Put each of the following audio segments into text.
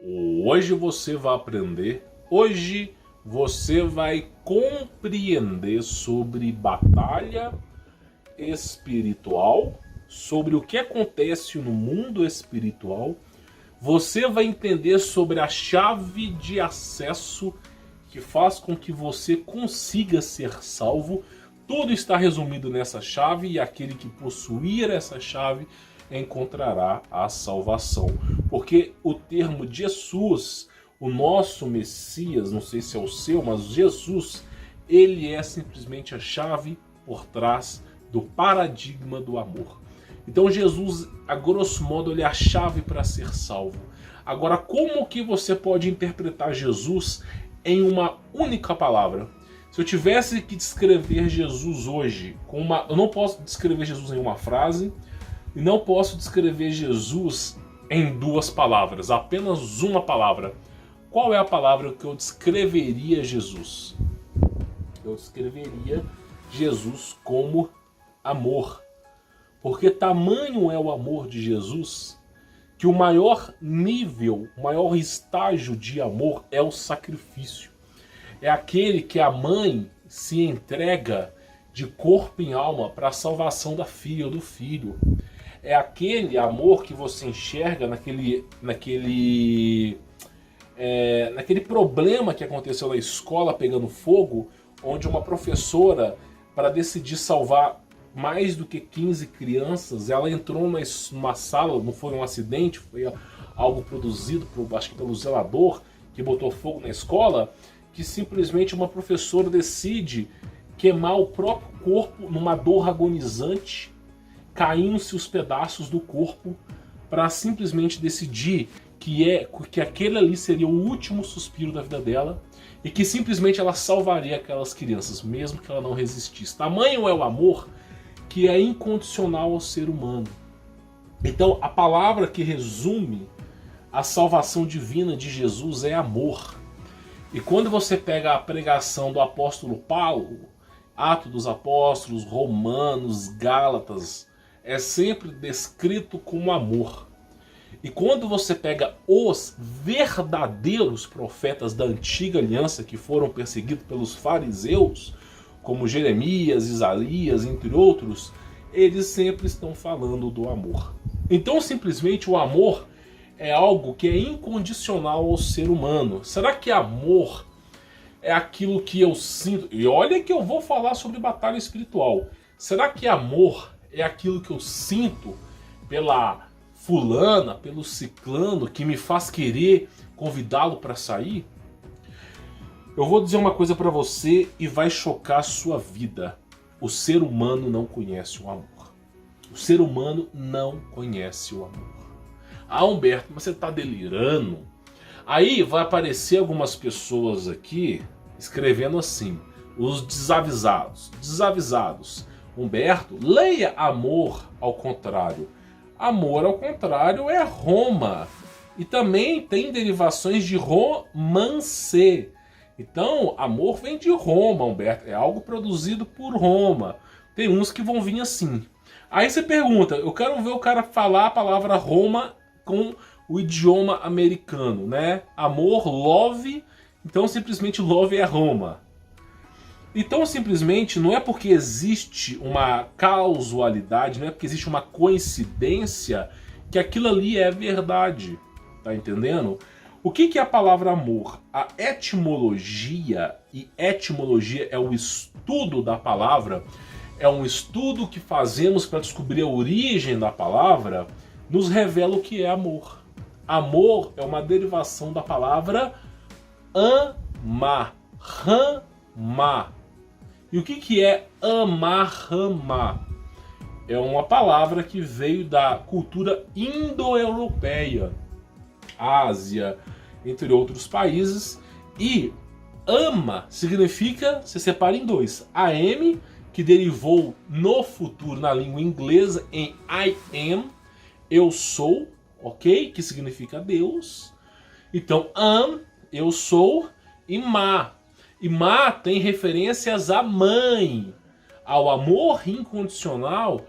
Hoje você vai aprender, hoje você vai compreender sobre batalha espiritual, sobre o que acontece no mundo espiritual. Você vai entender sobre a chave de acesso que faz com que você consiga ser salvo. Tudo está resumido nessa chave e aquele que possuir essa chave encontrará a salvação. Porque o termo Jesus, o nosso Messias, não sei se é o seu, mas Jesus, ele é simplesmente a chave por trás do paradigma do amor. Então Jesus, a grosso modo, ele é a chave para ser salvo. Agora, como que você pode interpretar Jesus em uma única palavra? Se eu tivesse que descrever Jesus hoje com uma... Eu não posso descrever Jesus em uma frase e não posso descrever Jesus em duas palavras, apenas uma palavra. Qual é a palavra que eu descreveria Jesus? Eu descreveria Jesus como amor. Porque tamanho é o amor de Jesus que o maior nível, o maior estágio de amor é o sacrifício. É aquele que a mãe se entrega de corpo e alma para a salvação da filha ou do filho. É aquele amor que você enxerga naquele problema que aconteceu na escola pegando fogo, onde uma professora, para decidir salvar mais do que 15 crianças, ela entrou numa sala, não foi um acidente, foi algo produzido acho que pelo zelador que botou fogo na escola, que simplesmente uma professora decide queimar o próprio corpo numa dor agonizante, caindo-se os pedaços do corpo, para simplesmente decidir que aquele ali seria o último suspiro da vida dela e que simplesmente ela salvaria aquelas crianças, mesmo que ela não resistisse. Tamanho é o amor que é incondicional ao ser humano. Então, a palavra que resume a salvação divina de Jesus é amor. E quando você pega a pregação do apóstolo Paulo, Atos dos Apóstolos, Romanos, Gálatas, é sempre descrito como amor. E quando você pega os verdadeiros profetas da antiga aliança que foram perseguidos pelos fariseus, como Jeremias, Isaías, entre outros, eles sempre estão falando do amor. Então, simplesmente, o amor é algo que é incondicional ao ser humano. Será que amor é aquilo que eu sinto? E olha que eu vou falar sobre batalha espiritual. Será que amor é aquilo que eu sinto pela fulana, pelo ciclano, que me faz querer convidá-lo para sair? Eu vou dizer uma coisa para você e vai chocar a sua vida. O ser humano não conhece o amor. O ser humano não conhece o amor. Ah, Humberto, mas você está delirando? Aí vai aparecer algumas pessoas aqui escrevendo assim: os desavisados. Desavisados. Humberto, leia amor ao contrário. Amor ao contrário é Roma. E também tem derivações de romance. Então, amor vem de Roma, Humberto. É algo produzido por Roma. Tem uns que vão vir assim. Aí você pergunta, eu quero ver o cara falar a palavra Roma com o idioma americano, né? Amor, love. Então, simplesmente love é Roma. Então, simplesmente, não é porque existe uma causalidade, não é porque existe uma coincidência que aquilo ali é verdade. Tá entendendo? O que é a palavra amor? A etimologia, e etimologia é o estudo da palavra, é um estudo que fazemos para descobrir a origem da palavra, nos revela o que é amor. Amor é uma derivação da palavra amar, ramar. E o que é amar-ramar? É uma palavra que veio da cultura indo-europeia, Ásia, entre outros países. E ama significa, se separa em dois. Am, que derivou no futuro na língua inglesa em I am, eu sou, ok? Que significa Deus. Então, eu sou, e ma. E ma tem referências à mãe, ao amor incondicional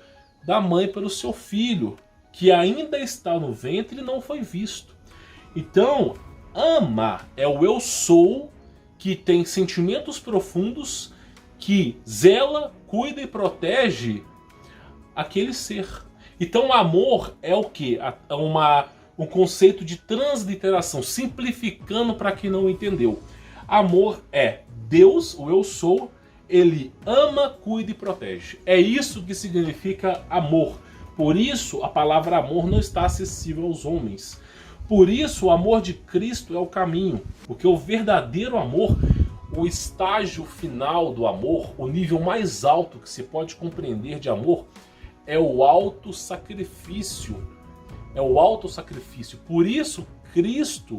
da mãe pelo seu filho, que ainda está no ventre e não foi visto. Então, ama é o eu sou que tem sentimentos profundos, que zela, cuida e protege aquele ser. Então, amor é o quê? Um conceito de transliteração, simplificando para quem não entendeu. Amor é Deus, o eu sou, ele ama, cuida e protege. É isso que significa amor. Por isso, a palavra amor não está acessível aos homens. Por isso, o amor de Cristo é o caminho. Porque o verdadeiro amor, o estágio final do amor, o nível mais alto que se pode compreender de amor, é o autossacrifício. É o autossacrifício. Por isso, Cristo,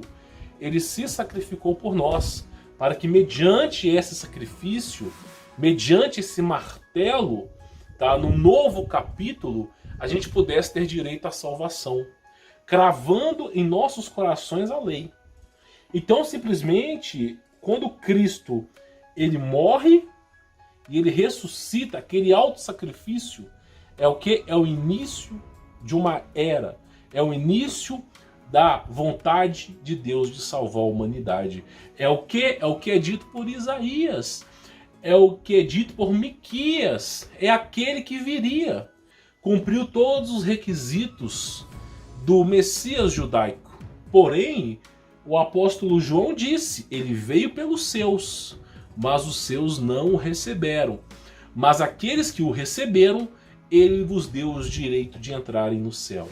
ele se sacrificou por nós, para que mediante esse sacrifício, mediante esse martelo, tá, no novo capítulo, a gente pudesse ter direito à salvação, cravando em nossos corações a lei. Então, simplesmente, quando Cristo ele morre e ele ressuscita, aquele autossacrifício é o que? É o início de uma era. É o início da vontade de Deus de salvar a humanidade. É o que? É o que é dito por Isaías. É o que é dito por Miquias. É aquele que viria. Cumpriu todos os requisitos do Messias judaico. Porém, o apóstolo João disse, ele veio pelos seus, mas os seus não o receberam. Mas aqueles que o receberam, ele vos deu o direito de entrarem no céu.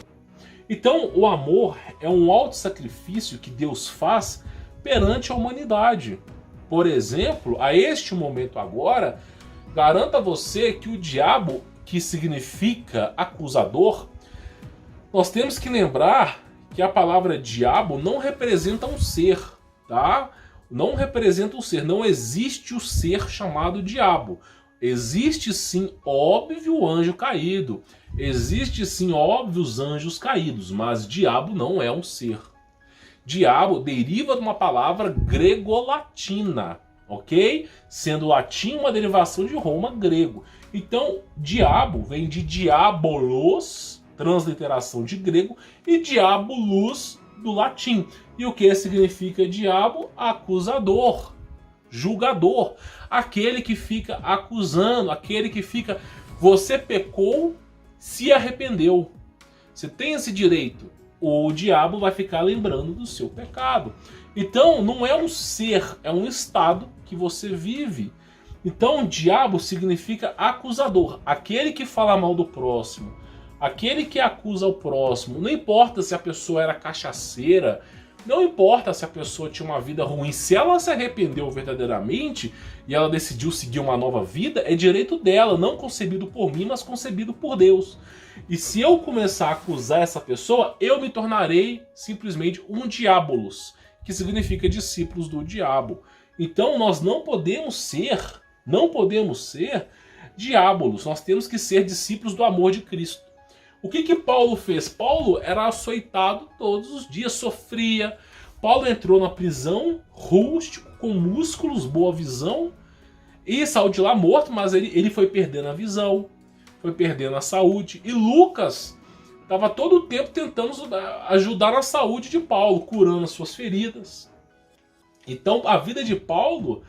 Então, o amor é um auto-sacrifício que Deus faz perante a humanidade. Por exemplo, a este momento agora, garanto a você que o diabo, que significa acusador, nós temos que lembrar que a palavra diabo não representa um ser, tá? Não representa um ser, não existe o ser chamado diabo. Existe sim, óbvio, anjo caído. Existe sim, óbvios anjos caídos, mas diabo não é um ser. Diabo deriva de uma palavra grego-latina, ok? Sendo latim uma derivação de Roma, grego. Então, diabo vem de diabolos, transliteração de grego, e diabolus do latim. E o que significa diabo? Acusador, julgador, aquele que fica acusando, aquele que fica... Você pecou, se arrependeu. Você tem esse direito. O diabo vai ficar lembrando do seu pecado. Então, não é um ser, é um estado que você vive. Então, diabo significa acusador, aquele que fala mal do próximo, aquele que acusa o próximo. Não importa se a pessoa era cachaceira, não importa se a pessoa tinha uma vida ruim, se ela se arrependeu verdadeiramente e ela decidiu seguir uma nova vida, é direito dela, não concebido por mim, mas concebido por Deus. E se eu começar a acusar essa pessoa, eu me tornarei simplesmente um diabolos, que significa discípulos do diabo. Então nós não podemos ser diabolos, nós temos que ser discípulos do amor de Cristo. O que Paulo fez? Paulo era açoitado todos os dias, sofria. Paulo entrou na prisão rústico, com músculos, boa visão, e saiu de lá morto, mas ele foi perdendo a visão, foi perdendo a saúde. E Lucas estava todo o tempo tentando ajudar na saúde de Paulo, curando as suas feridas. Então a vida de Paulo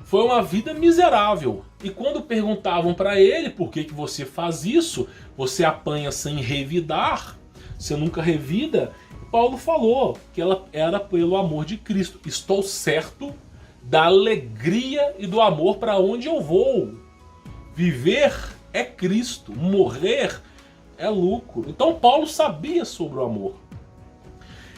foi uma vida miserável. E quando perguntavam para ele por que você faz isso, você apanha sem revidar, você nunca revida, Paulo falou que ela era pelo amor de Cristo. Estou certo da alegria e do amor para onde eu vou. Viver é Cristo, morrer é lucro. Então Paulo sabia sobre o amor.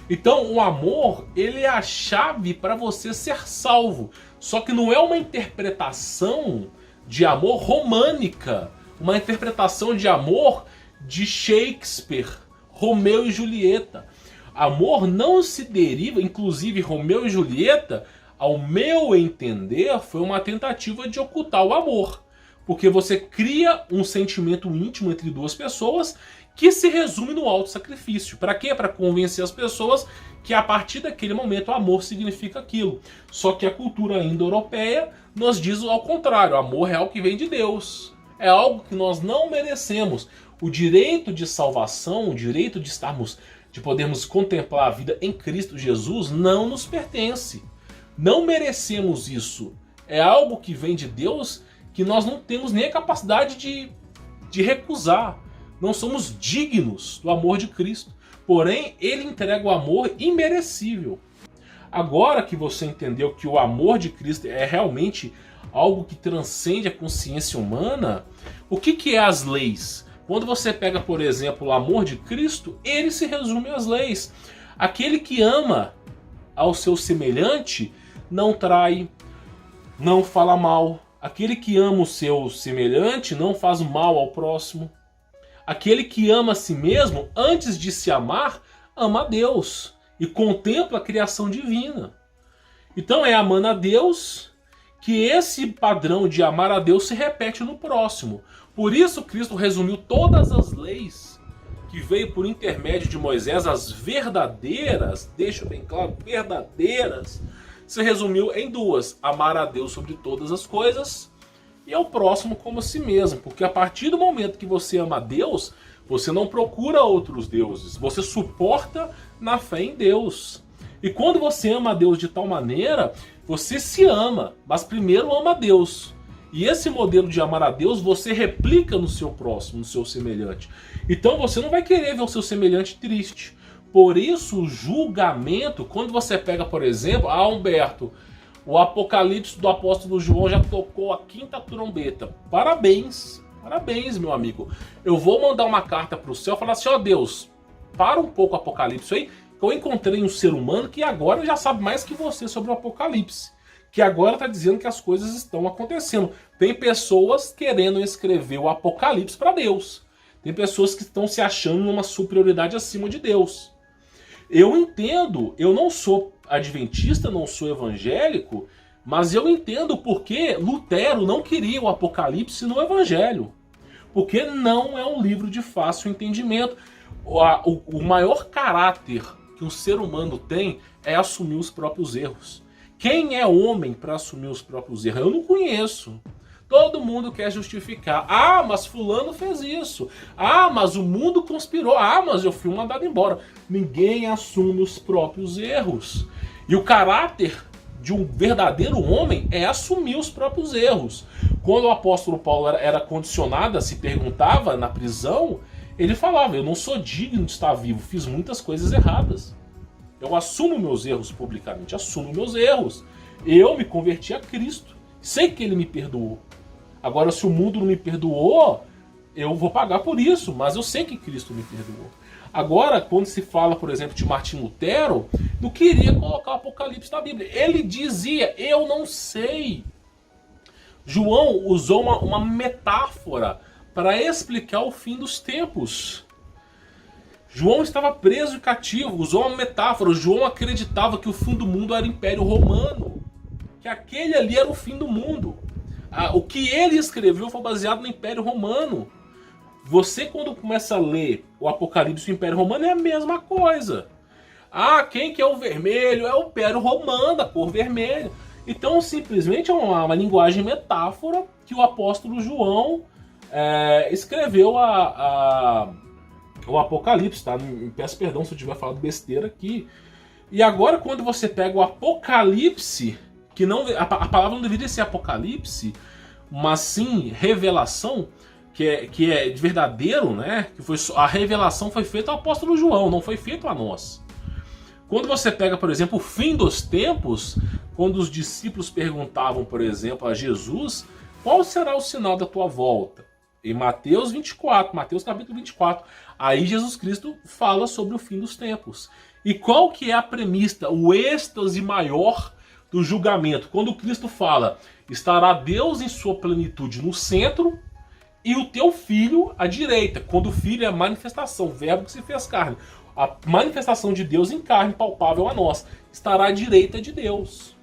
Então o amor, ele é a chave para você ser salvo. Só que não é uma interpretação de amor românica, uma interpretação de amor de Shakespeare, Romeu e Julieta. Amor não se deriva, inclusive Romeu e Julieta, ao meu entender, foi uma tentativa de ocultar o amor. Porque você cria um sentimento íntimo entre duas pessoas que se resume no autossacrifício. Para quê? Para convencer as pessoas que a partir daquele momento o amor significa aquilo. Só que a cultura indo-europeia nos diz ao contrário. O amor é algo que vem de Deus. É algo que nós não merecemos. O direito de salvação, o direito de estarmos de podermos contemplar a vida em Cristo Jesus, não nos pertence. Não merecemos isso. É algo que vem de Deus que nós não temos nem a capacidade de recusar. Não somos dignos do amor de Cristo. Porém, Ele entrega o amor imerecível. Agora que você entendeu que o amor de Cristo é realmente algo que transcende a consciência humana, o que é as leis? Quando você pega, por exemplo, o amor de Cristo, ele se resume às leis. Aquele que ama ao seu semelhante não trai, não fala mal. Aquele que ama o seu semelhante não faz mal ao próximo. Aquele que ama a si mesmo, antes de se amar, ama a Deus e contempla a criação divina. Então é amando a Deus que esse padrão de amar a Deus se repete no próximo. Por isso Cristo resumiu todas as leis que veio por intermédio de Moisés, as verdadeiras, deixo bem claro, verdadeiras, se resumiu em duas: amar a Deus sobre todas as coisas e ao próximo como a si mesmo. Porque a partir do momento que você ama a Deus, você não procura outros deuses, você suporta na fé em Deus. E quando você ama a Deus de tal maneira, você se ama, mas primeiro ama a Deus. E esse modelo de amar a Deus você replica no seu próximo, no seu semelhante. Então você não vai querer ver o seu semelhante triste. Por isso o julgamento, quando você pega, por exemplo, Humberto, o Apocalipse do apóstolo João já tocou a 5ª trombeta. Parabéns, parabéns, meu amigo. Eu vou mandar uma carta para o céu e falar assim: ó Deus, para um pouco o Apocalipse aí, que eu encontrei um ser humano que agora já sabe mais que você sobre o Apocalipse. Que agora está dizendo que as coisas estão acontecendo. Tem pessoas querendo escrever o Apocalipse para Deus. Tem pessoas que estão se achando numa superioridade acima de Deus. Eu entendo, eu não sou adventista, não sou evangélico, mas eu entendo porque Lutero não queria o Apocalipse no Evangelho. Porque não é um livro de fácil entendimento. O maior caráter que um ser humano tem é assumir os próprios erros. Quem é homem para assumir os próprios erros? Eu não conheço. Todo mundo quer justificar. Ah, mas fulano fez isso. Ah, mas o mundo conspirou. Ah, mas eu fui mandado embora. Ninguém assume os próprios erros. E o caráter de um verdadeiro homem é assumir os próprios erros. Quando o apóstolo Paulo era condicionado, se perguntava na prisão, ele falava: eu não sou digno de estar vivo, fiz muitas coisas erradas. Eu assumo meus erros publicamente, assumo meus erros. Eu me converti a Cristo. Sei que Ele me perdoou. Agora, se o mundo não me perdoou, eu vou pagar por isso, mas eu sei que Cristo me perdoou. Agora, quando se fala, por exemplo, de Martim Lutero, não queria colocar o Apocalipse na Bíblia. Ele dizia: eu não sei. João usou uma metáfora para explicar o fim dos tempos. João estava preso e cativo, usou uma metáfora. João acreditava que o fim do mundo era o Império Romano, que aquele ali era o fim do mundo. O que ele escreveu foi baseado no Império Romano. Você, quando começa a ler o Apocalipse do Império Romano, é a mesma coisa. Ah, quem que é o vermelho? É o Império Romano, a cor vermelha. Então, simplesmente é uma linguagem metáfora que o apóstolo João escreveu o Apocalipse, tá? Peço perdão se eu tiver falado besteira aqui. E agora, quando você pega o Apocalipse, que não, a palavra não deveria ser Apocalipse, mas sim revelação, que é de verdadeiro, né? Que foi, a revelação foi feita ao apóstolo João, não foi feita a nós. Quando você pega, por exemplo, o fim dos tempos, quando os discípulos perguntavam, por exemplo, a Jesus: qual será o sinal da tua volta? Em Mateus 24, Mateus capítulo 24, aí Jesus Cristo fala sobre o fim dos tempos. E qual que é a premissa, o êxtase maior do julgamento? Quando Cristo fala: estará Deus em sua plenitude no centro e o teu filho à direita. Quando o filho é a manifestação, o verbo que se fez carne. A manifestação de Deus em carne, palpável a nós, estará à direita de Deus.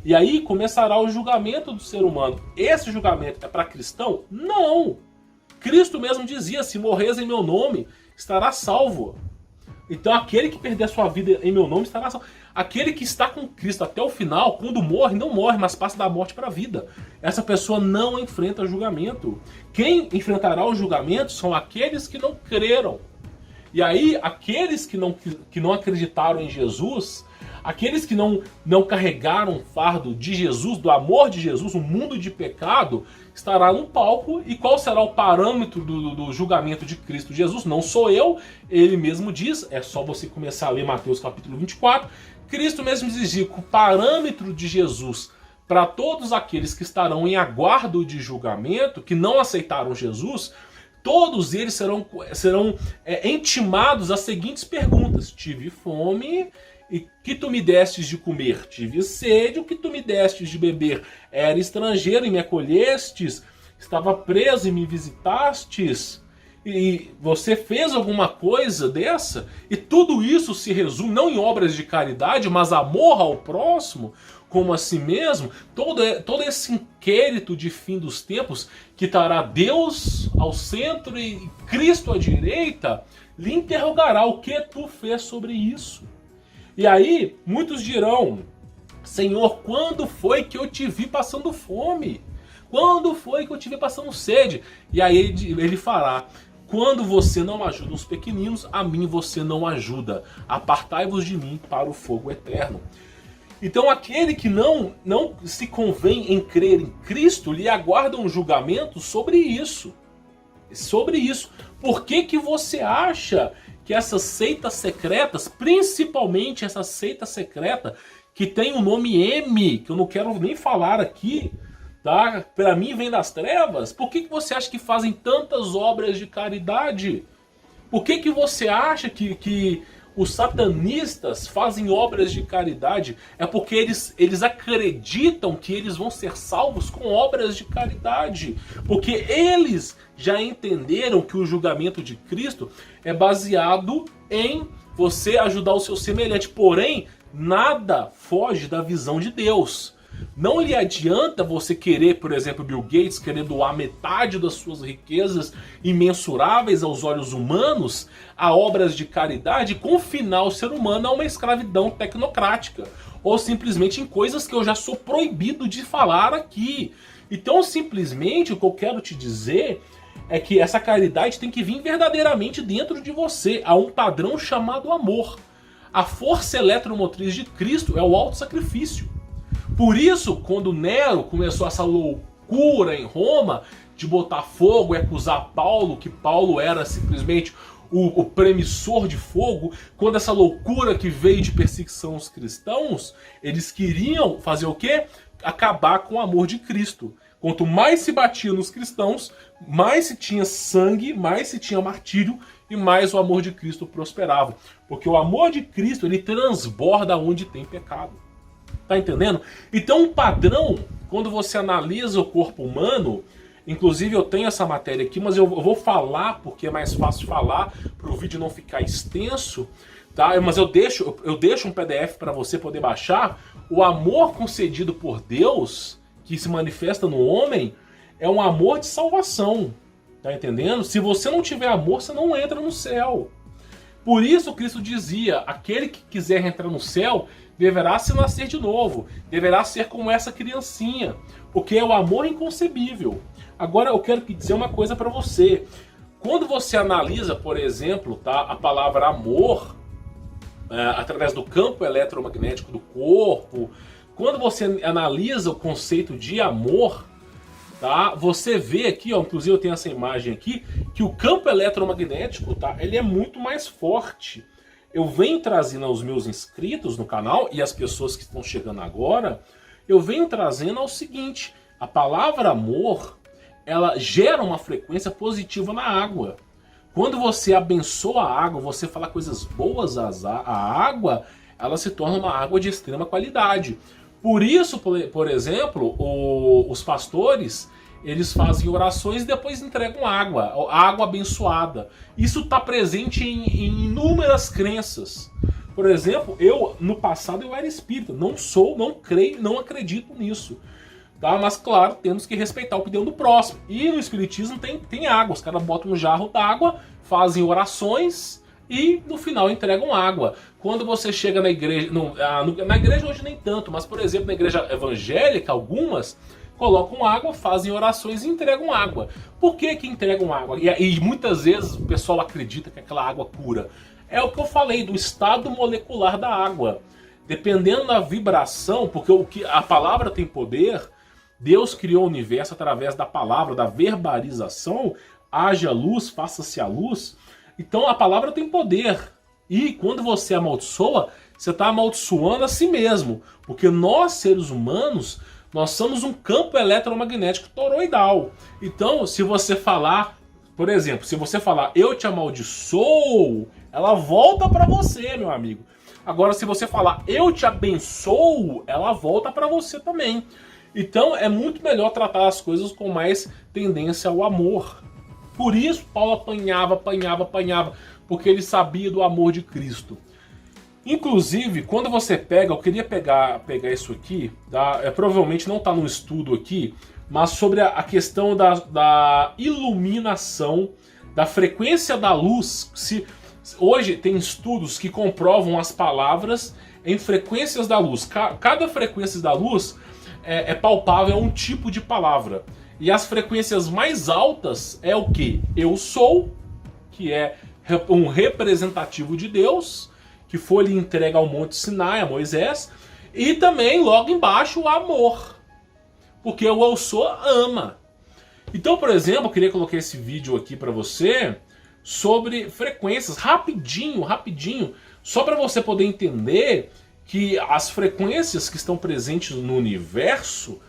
E aí começará o julgamento do ser humano. Esse julgamento é para cristão? Não! Cristo mesmo dizia: se morres em meu nome, estará salvo. Então aquele que perder sua vida em meu nome estará salvo. Aquele que está com Cristo até o final, quando morre, não morre, mas passa da morte para a vida. Essa pessoa não enfrenta julgamento. Quem enfrentará o julgamento são aqueles que não creram. E aí, aqueles que não acreditaram em Jesus, aqueles que não carregaram o fardo de Jesus, do amor de Jesus, o mundo de pecado, estará no palco. E qual será o parâmetro do julgamento de Cristo Jesus? Não sou eu, ele mesmo diz, é só você começar a ler Mateus capítulo 24. Cristo mesmo dizia que o parâmetro de Jesus para todos aqueles que estarão em aguardo de julgamento, que não aceitaram Jesus, todos eles serão intimados às seguintes perguntas: tive fome, e que tu me destes de comer? Tive sede, o que tu me destes de beber? Era estrangeiro e me acolhestes? Estava preso e me visitastes? E você fez alguma coisa dessa? E tudo isso se resume não em obras de caridade, mas amor ao próximo, como a si mesmo. Todo esse inquérito de fim dos tempos, que estará Deus ao centro e Cristo à direita, lhe interrogará: o que tu fez sobre isso? E aí, muitos dirão: Senhor, quando foi que eu te vi passando fome? Quando foi que eu te vi passando sede? E aí ele fará: quando você não ajuda os pequeninos, a mim você não ajuda. Apartai-vos de mim para o fogo eterno. Então aquele que não se convém em crer em Cristo, lhe aguarda um julgamento sobre isso. Sobre isso. Por que você acha que essas seitas secretas, principalmente essa seita secreta que tem o nome M, que eu não quero nem falar aqui, tá? Para mim vem das trevas. Por que você acha que fazem tantas obras de caridade? Por que você acha que os satanistas fazem obras de caridade? É porque eles acreditam que eles vão ser salvos com obras de caridade. Porque eles já entenderam que o julgamento de Cristo é baseado em você ajudar o seu semelhante. Porém, nada foge da visão de Deus. Não lhe adianta você querer, por exemplo, Bill Gates, querer doar metade das suas riquezas imensuráveis aos olhos humanos a obras de caridade, confinar o ser humano a uma escravidão tecnocrática, ou simplesmente em coisas que eu já sou proibido de falar aqui. Então, simplesmente, o que eu quero te dizer é que essa caridade tem que vir verdadeiramente dentro de você, a um padrão chamado amor. A força eletromotriz de Cristo é o autossacrifício. Por isso, quando Nero começou essa loucura em Roma de botar fogo e acusar Paulo, que Paulo era simplesmente o premissor de fogo, quando essa loucura que veio de perseguição aos cristãos, eles queriam fazer o quê? Acabar com o amor de Cristo. Quanto mais se batia nos cristãos, mais se tinha sangue, mais se tinha martírio e mais o amor de Cristo prosperava. Porque o amor de Cristo, ele transborda onde tem pecado. Tá entendendo? Então um padrão, quando você analisa o corpo humano, inclusive eu tenho essa matéria aqui, mas eu vou falar porque é mais fácil falar, para o vídeo não ficar extenso, tá? Mas eu deixo um PDF para você poder baixar. O amor concedido por Deus, que se manifesta no homem, é um amor de salvação. Tá entendendo? Se você não tiver amor, você não entra no céu. Por isso Cristo dizia: aquele que quiser entrar no céu deverá se nascer de novo, deverá ser como essa criancinha, porque é o amor inconcebível. Agora eu quero dizer uma coisa para você. Quando você analisa, por exemplo, tá, a palavra amor, através do campo eletromagnético do corpo, quando você analisa o conceito de amor, tá, você vê aqui, ó, inclusive eu tenho essa imagem aqui, que o campo eletromagnético, tá, ele é muito mais forte. Eu venho trazendo aos meus inscritos no canal e as pessoas que estão chegando agora, eu venho trazendo ao seguinte: a palavra amor, ela gera uma frequência positiva na água. Quando você abençoa a água, você fala coisas boas à água, ela se torna uma água de extrema qualidade. Por isso, por exemplo, os pastores, eles fazem orações e depois entregam água abençoada. Isso está presente em inúmeras crenças. Por exemplo, no passado eu era espírita, não creio, não acredito nisso. Tá? Mas claro, temos que respeitar a opinião do próximo. E no espiritismo tem água, os caras botam um jarro d'água, fazem orações e no final entregam água. Quando você chega na igreja, na igreja hoje nem tanto, mas por exemplo na igreja evangélica, algumas colocam água, fazem orações e entregam água. Por que que entregam água? E muitas vezes o pessoal acredita que aquela água cura. É o que eu falei do estado molecular da água. Dependendo da vibração, porque a palavra tem poder, Deus criou o universo através da palavra, da verbalização, haja luz, faça-se a luz. Então a palavra tem poder. E quando você amaldiçoa, você está amaldiçoando a si mesmo. Porque nós, seres humanos, nós somos um campo eletromagnético toroidal. Então, se você falar, por exemplo, se você falar eu te amaldiçoo, ela volta para você, meu amigo. Agora, se você falar eu te abençoo, ela volta para você também. Então, é muito melhor tratar as coisas com mais tendência ao amor. Por isso, Paulo apanhava, porque ele sabia do amor de Cristo. Inclusive, quando você pega, eu queria pegar isso aqui, tá? Provavelmente não está no estudo aqui, mas sobre a questão da iluminação, da frequência da luz. Hoje tem estudos que comprovam as palavras em frequências da luz. Cada frequência da luz é palpável, é um tipo de palavra. E as frequências mais altas é o que? Eu sou, que é um representativo de Deus, que foi lhe entregue ao Monte Sinai, a Moisés, e também logo embaixo o amor, porque o eu sou ama. Então, por exemplo, eu queria colocar esse vídeo aqui para você sobre frequências, rapidinho, só para você poder entender que as frequências que estão presentes no universo,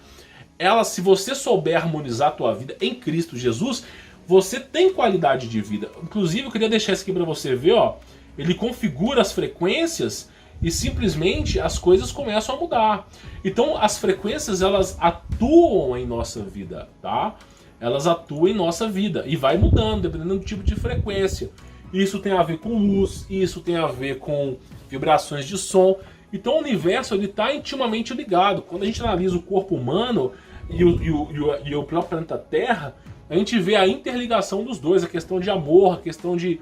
elas, se você souber harmonizar a tua vida em Cristo Jesus, você tem qualidade de vida. Inclusive, eu queria deixar isso aqui para você ver, ó. Ele configura as frequências e simplesmente as coisas começam a mudar. Então as frequências, elas atuam em nossa vida, tá? Elas atuam em nossa vida e vai mudando dependendo do tipo de frequência. Isso tem a ver com luz, isso tem a ver com vibrações de som. Então o universo está intimamente ligado. Quando a gente analisa o corpo humano e o próprio planeta Terra, a gente vê a interligação dos dois, a questão de amor, a questão de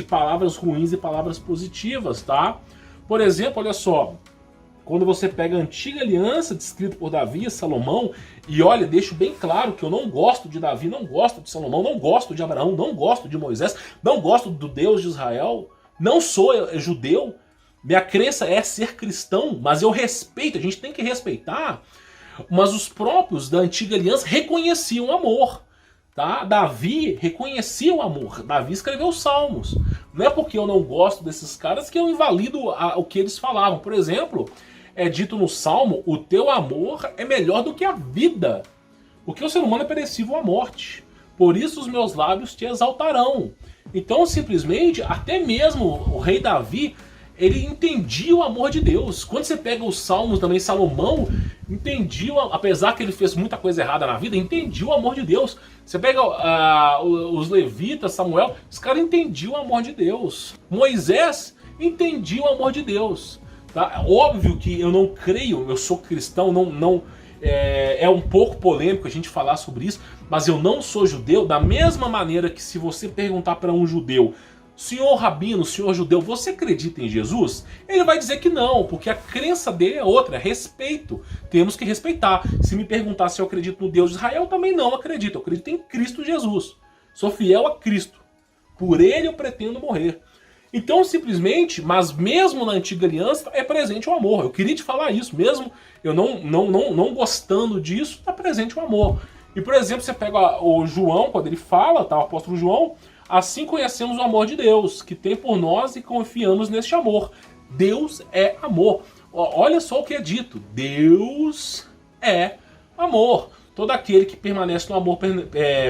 palavras ruins e palavras positivas, tá? Por exemplo, olha só, quando você pega a antiga aliança descrita por Davi e Salomão, e olha, deixo bem claro que eu não gosto de Davi, não gosto de Salomão, não gosto de Abraão, não gosto de Moisés, não gosto do Deus de Israel, não sou judeu, minha crença é ser cristão, mas eu respeito, a gente tem que respeitar, mas os próprios da antiga aliança reconheciam o amor. Tá? Davi reconhecia o amor. Davi escreveu os salmos. Não é porque eu não gosto desses caras que eu invalido o que eles falavam. Por exemplo, é dito no salmo: o teu amor é melhor do que a vida, porque o ser humano é perecível à morte. Por isso os meus lábios te exaltarão. Então, simplesmente, até mesmo o rei Davi, ele entendia o amor de Deus. Quando você pega os salmos também, Salomão entendia, apesar que ele fez muita coisa errada na vida, entendia o amor de Deus. Você pega os levitas, Samuel, os caras entendiam o amor de Deus. Moisés entendia o amor de Deus. Tá? Óbvio que eu não creio, eu sou cristão, é um pouco polêmico a gente falar sobre isso, mas eu não sou judeu, da mesma maneira que se você perguntar para um judeu: senhor rabino, senhor judeu, você acredita em Jesus? Ele vai dizer que não, porque a crença dele é outra, é respeito. Temos que respeitar. Se me perguntar se eu acredito no Deus de Israel, eu também não acredito. Eu acredito em Cristo Jesus. Sou fiel a Cristo. Por ele eu pretendo morrer. Então, simplesmente, mas mesmo na antiga aliança, é presente o amor. Eu queria te falar isso, mesmo eu não gostando disso, está presente o amor. E, por exemplo, você pega o João, quando ele fala, tá, o apóstolo João: assim conhecemos o amor de Deus, que tem por nós e confiamos neste amor. Deus é amor. Olha só o que é dito: Deus é amor. Todo aquele que permanece no amor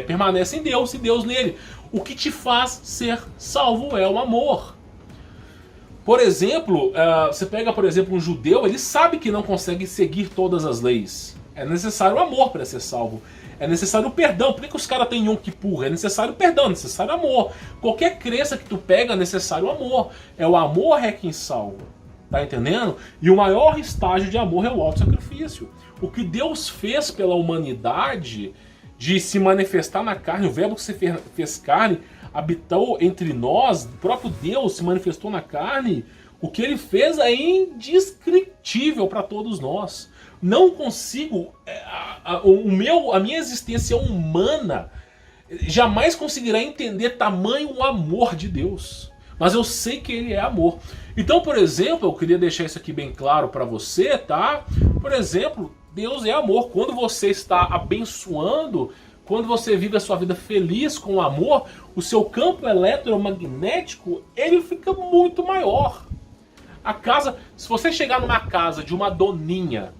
permanece em Deus e Deus nele. O que te faz ser salvo é o amor. Por exemplo, você pega, por exemplo, um judeu, ele sabe que não consegue seguir todas as leis. É necessário o amor para ser salvo. É necessário o perdão. Por que os caras têm Yom Kippur? É necessário perdão, é necessário amor. Qualquer crença que tu pega é necessário amor. É o amor é quem salva. Tá entendendo? E o maior estágio de amor é o auto-sacrifício. O que Deus fez pela humanidade, de se manifestar na carne, o verbo que se fez carne, habitou entre nós, o próprio Deus se manifestou na carne, o que ele fez é indescritível. factível para todos nós. Não consigo, a minha existência humana jamais conseguirá entender tamanho amor de Deus. Mas eu sei que Ele é amor. Então, por exemplo, eu queria deixar isso aqui bem claro para você, tá? Por exemplo, Deus é amor. Quando você está abençoando, quando você vive a sua vida feliz com o amor, o seu campo eletromagnético, ele fica muito maior. Se você chegar numa casa de uma doninha,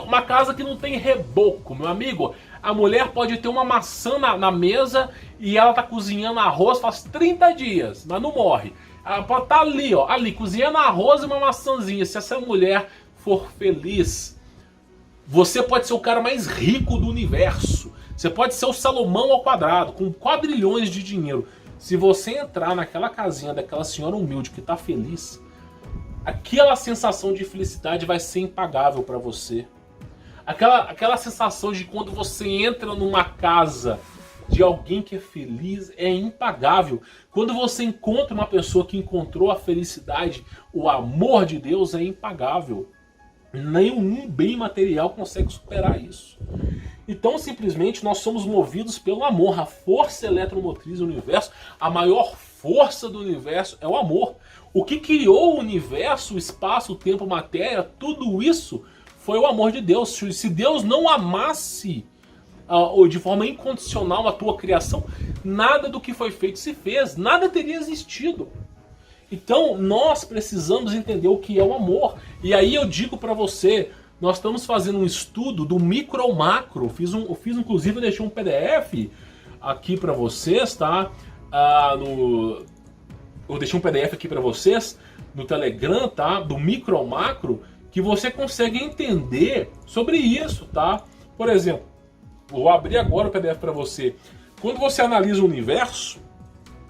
uma casa que não tem reboco, meu amigo, a mulher pode ter uma maçã na mesa e ela tá cozinhando arroz faz 30 dias, mas não morre. Ela pode estar ali, ó, cozinhando arroz e uma maçãzinha. Se essa mulher for feliz, você pode ser o cara mais rico do universo. Você pode ser o Salomão ao quadrado, com quadrilhões de dinheiro. Se você entrar naquela casinha daquela senhora humilde que tá feliz, aquela sensação de felicidade vai ser impagável para você. Aquela sensação de quando você entra numa casa de alguém que é feliz é impagável. Quando você encontra uma pessoa que encontrou a felicidade, o amor de Deus é impagável. Nenhum bem material consegue superar isso. Então, simplesmente, nós somos movidos pelo amor. A força eletromotriz do universo, a maior força do universo é o amor. O que criou o universo, o espaço, o tempo, a matéria, tudo isso foi o amor de Deus. Se Deus não amasse de forma incondicional a tua criação, nada do que foi feito se fez, nada teria existido. Então nós precisamos entender o que é o amor. E aí eu digo para você, nós estamos fazendo um estudo do micro ao macro. Eu fiz inclusive, eu deixei um PDF aqui para vocês, tá? Eu deixei um PDF aqui para vocês no Telegram, tá? Do micro ao macro, que você consegue entender sobre isso, tá? Por exemplo, vou abrir agora o PDF para você. Quando você analisa o universo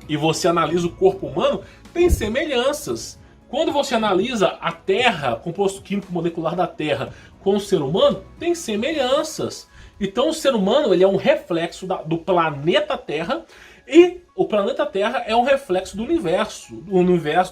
e você analisa o corpo humano, tem semelhanças. Quando você analisa a Terra, composto químico molecular da Terra, com o ser humano, tem semelhanças. Então o ser humano, ele é um reflexo do planeta Terra, e o planeta Terra é um reflexo do universo,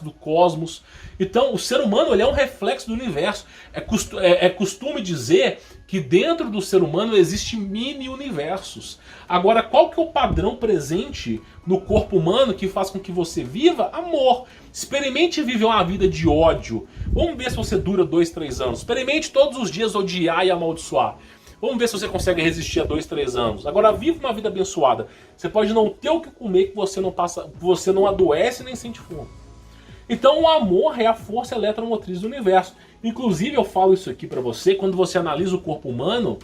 do cosmos. Então o ser humano, ele é um reflexo do universo. É costume dizer que dentro do ser humano existem mini-universos. Agora, qual que é o padrão presente no corpo humano que faz com que você viva? Amor. Experimente viver uma vida de ódio. Vamos ver se você dura 2, 3 anos. Experimente todos os dias odiar e amaldiçoar. Vamos ver se você consegue resistir a 2, 3 anos. Agora, viva uma vida abençoada. Você pode não ter o que comer, que você não adoece nem sente fome. Então o amor é a força eletromotriz do universo. Inclusive eu falo isso aqui pra você, quando você analisa o corpo humano,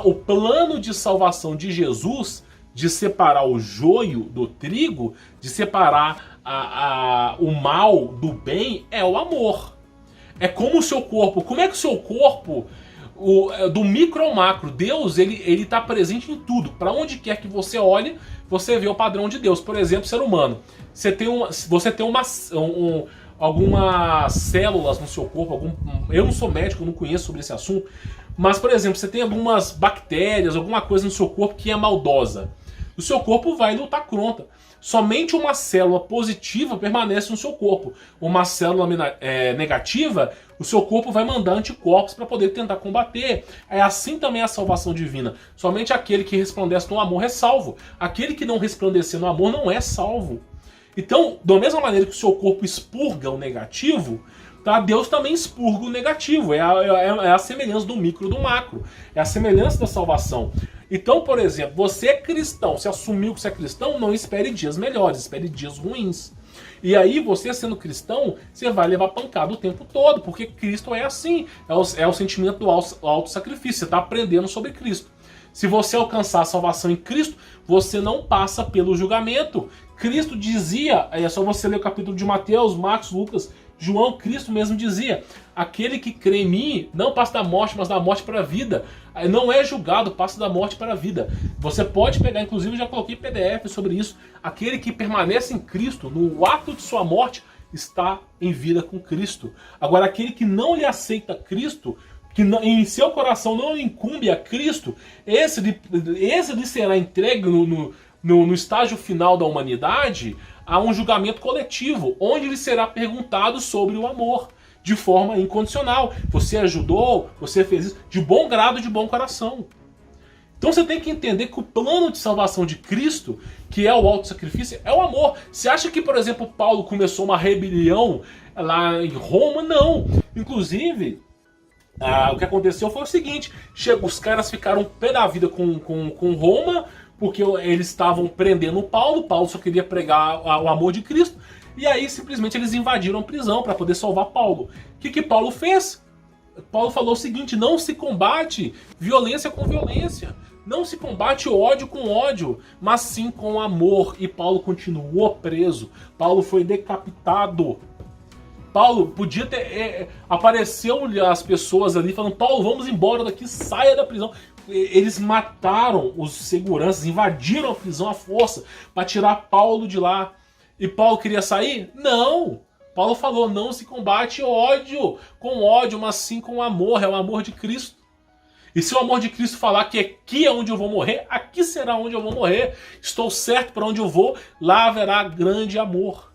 o plano de salvação de Jesus, de separar o joio do trigo, de separar o mal do bem, é o amor. É como o seu corpo, como é que o seu corpo, do micro ao macro, Deus ele tá presente em tudo. Para onde quer que você olhe, você vê o padrão de Deus. Por exemplo, ser humano. Você tem algumas células no seu corpo, eu não sou médico, eu não conheço sobre esse assunto, mas, por exemplo, você tem algumas bactérias, alguma coisa no seu corpo que é maldosa. O seu corpo vai lutar contra. Somente uma célula positiva permanece no seu corpo. Uma célula negativa, o seu corpo vai mandar anticorpos para poder tentar combater. É assim também a salvação divina. Somente aquele que resplandece no amor é salvo. Aquele que não resplandecer no amor não é salvo. Então, da mesma maneira que o seu corpo expurga o negativo, tá? Deus também expurga o negativo. É a semelhança do micro e do macro. É a semelhança da salvação. Então, por exemplo, você é cristão, você assumiu que você é cristão, não espere dias melhores, espere dias ruins. E aí, você sendo cristão, você vai levar pancada o tempo todo, porque Cristo é assim. É o sentimento do auto-sacrifício. Você está aprendendo sobre Cristo. Se você alcançar a salvação em Cristo, você não passa pelo julgamento. Cristo dizia, é só você ler o capítulo de Mateus, Marcos, Lucas, João, Cristo mesmo dizia: aquele que crê em mim não passa da morte, mas da morte para a vida. Não é julgado, passa da morte para a vida. Você pode pegar, inclusive eu já coloquei PDF sobre isso. Aquele que permanece em Cristo, no ato de sua morte, está em vida com Cristo. Agora, aquele que não lhe aceita Cristo, que em seu coração não incumbe a Cristo, esse lhe será entregue no estágio final da humanidade a um julgamento coletivo, onde lhe será perguntado sobre o amor. de forma incondicional. Você ajudou, você fez isso de bom grado, de bom coração. Então você tem que entender que o plano de salvação de Cristo, que é o auto-sacrifício, é o amor. Você acha que, por exemplo, Paulo começou uma rebelião lá em Roma? Não. Inclusive, o que aconteceu foi o seguinte: os caras ficaram pé da vida com Roma, porque eles estavam prendendo Paulo. Paulo só queria pregar o amor de Cristo. E aí simplesmente eles invadiram a prisão para poder salvar Paulo. O que Paulo fez? Paulo falou o seguinte: não se combate violência com violência. Não se combate ódio com ódio, mas sim com amor. E Paulo continuou preso. Paulo foi decapitado. Paulo podia ter... apareceu as pessoas ali falando: Paulo, vamos embora daqui, saia da prisão. Eles mataram os seguranças, invadiram a prisão à força para tirar Paulo de lá. E Paulo queria sair? Não! Paulo falou: não se combate ódio com ódio, mas sim com amor. É o amor de Cristo. E se o amor de Cristo falar que aqui é onde eu vou morrer, aqui será onde eu vou morrer. Estou certo para onde eu vou, lá haverá grande amor.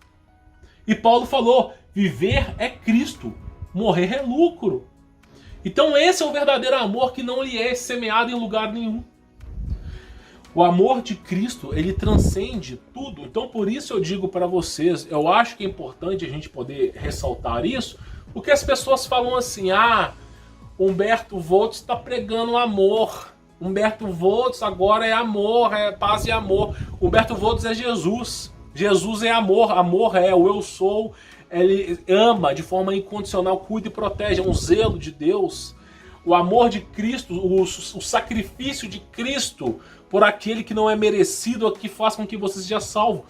E Paulo falou: viver é Cristo, morrer é lucro. Então esse é o verdadeiro amor, que não lhe é semeado em lugar nenhum. O amor de Cristo, ele transcende tudo. Então por isso eu digo para vocês, eu acho que é importante a gente poder ressaltar isso, porque as pessoas falam assim: Humberto Volts está pregando amor. Humberto Volts agora é amor, é paz e amor. Humberto Volts é Jesus. Jesus é amor. Amor é o eu sou. Ele ama de forma incondicional, cuida e protege. É um zelo de Deus. O amor de Cristo, o sacrifício de Cristo por aquele que não é merecido, que faz com que você seja salvo.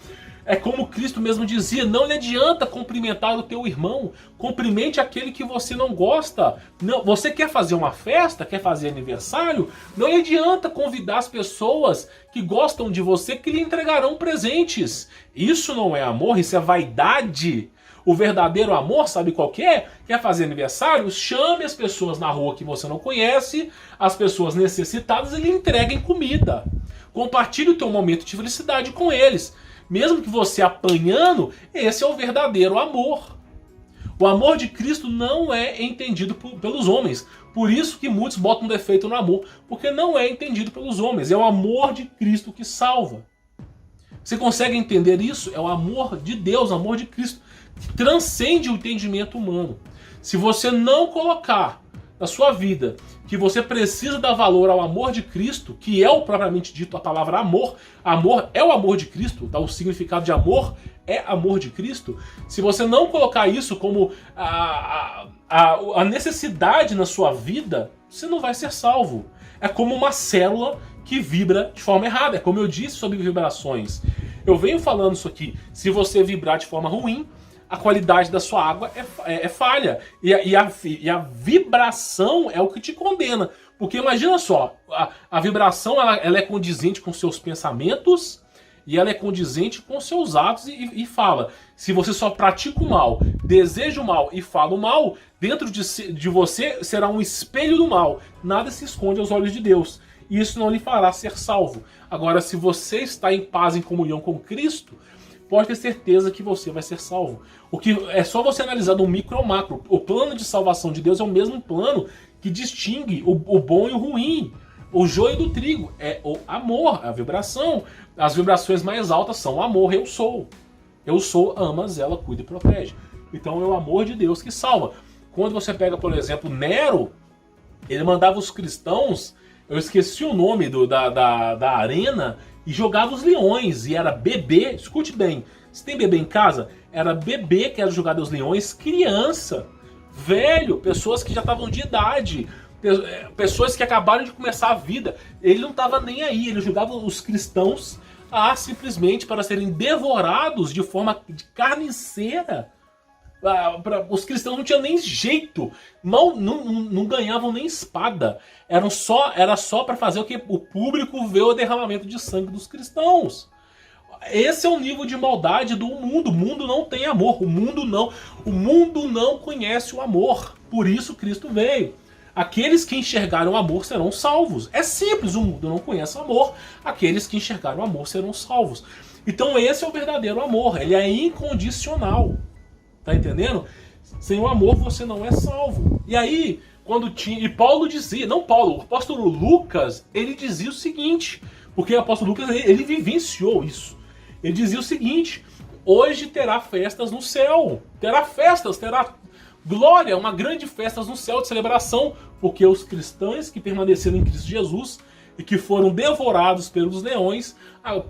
É como Cristo mesmo dizia: não lhe adianta cumprimentar o teu irmão, cumprimente aquele que você não gosta. Não, você quer fazer uma festa, quer fazer aniversário? Não lhe adianta convidar as pessoas que gostam de você, que lhe entregarão presentes. Isso não é amor, isso é vaidade. O verdadeiro amor, sabe qual que é? Quer fazer aniversário? Chame as pessoas na rua que você não conhece, as pessoas necessitadas, e lhe entreguem comida. Compartilhe o teu momento de felicidade com eles. Mesmo que você apanhando, esse é o verdadeiro amor. O amor de Cristo não é entendido pelos homens. Por isso que muitos botam defeito no amor, porque não é entendido pelos homens. É o amor de Cristo que salva. Você consegue entender isso? É o amor de Deus, o amor de Cristo, que transcende o entendimento humano. Se você não colocar na sua vida que você precisa dar valor ao amor de Cristo, que é o propriamente dito a palavra amor. Amor é o amor de Cristo, tá? O significado de amor é amor de Cristo. Se você não colocar isso como a necessidade na sua vida, você não vai ser salvo. É como uma célula que vibra de forma errada. É como eu disse sobre vibrações. Eu venho falando isso aqui. Se você vibrar de forma ruim, a qualidade da sua água é falha. E a vibração é o que te condena. Porque imagina só, a vibração ela é condizente com seus pensamentos e ela é condizente com seus atos e fala. Se você só pratica o mal, deseja o mal e fala o mal, dentro de você será um espelho do mal. Nada se esconde aos olhos de Deus. E isso não lhe fará ser salvo. Agora, se você está em paz, em comunhão com Cristo, pode ter certeza que você vai ser salvo. O que é só você analisar do micro ao macro. O plano de salvação de Deus é o mesmo plano que distingue o bom e o ruim. O joio do trigo é o amor, a vibração. As vibrações mais altas são o amor, eu sou. Eu sou, ama, zela, cuida e protege. Então é o amor de Deus que salva. Quando você pega, por exemplo, Nero, ele mandava os cristãos, eu esqueci o nome da arena, e jogava os leões, e era bebê, escute bem, se tem bebê em casa, era bebê que era jogado aos leões, criança, velho, pessoas que já estavam de idade, pessoas que acabaram de começar a vida. Ele não estava nem aí, ele jogava os cristãos simplesmente para serem devorados de forma carniceira. Os cristãos não tinham nem jeito, não ganhavam nem espada. Era só para fazer o que o público vê o derramamento de sangue dos cristãos. Esse é o nível de maldade do mundo. O mundo não tem amor. O mundo não conhece o amor. Por isso Cristo veio. Aqueles que enxergaram o amor serão salvos. É simples, o mundo não conhece o amor. Aqueles que enxergaram o amor serão salvos. Então esse é o verdadeiro amor. Ele é incondicional. Tá entendendo? Sem o amor você não é salvo. E aí, e Paulo dizia, não Paulo, o apóstolo Lucas, ele dizia o seguinte, porque o apóstolo Lucas, ele vivenciou isso. Ele dizia o seguinte: hoje terá festas no céu, terá festas, terá glória, uma grande festa no céu de celebração, porque os cristãos que permaneceram em Cristo Jesus e que foram devorados pelos leões,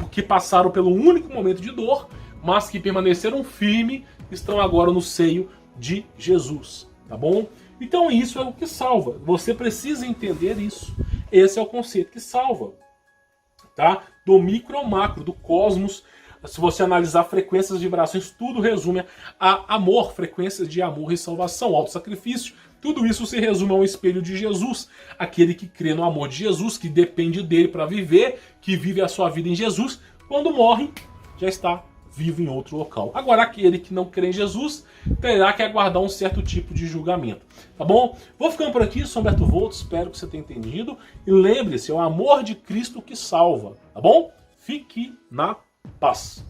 que passaram pelo único momento de dor, mas que permaneceram firmes, estão agora no seio de Jesus, tá bom? Então isso é o que salva. Você precisa entender isso. Esse é o conceito que salva, tá? Do micro ao macro, do cosmos. Se você analisar frequências, vibrações, tudo resume a amor, frequências de amor e salvação, autossacrifício. Tudo isso se resume a um espelho de Jesus. Aquele que crê no amor de Jesus, que depende dele para viver, que vive a sua vida em Jesus, quando morre, já está vivo em outro local. Agora, aquele que não crê em Jesus terá que aguardar um certo tipo de julgamento. Tá bom? Vou ficando por aqui, sou Humberto Volto, espero que você tenha entendido. E lembre-se, é o amor de Cristo que salva. Tá bom? Fique na paz.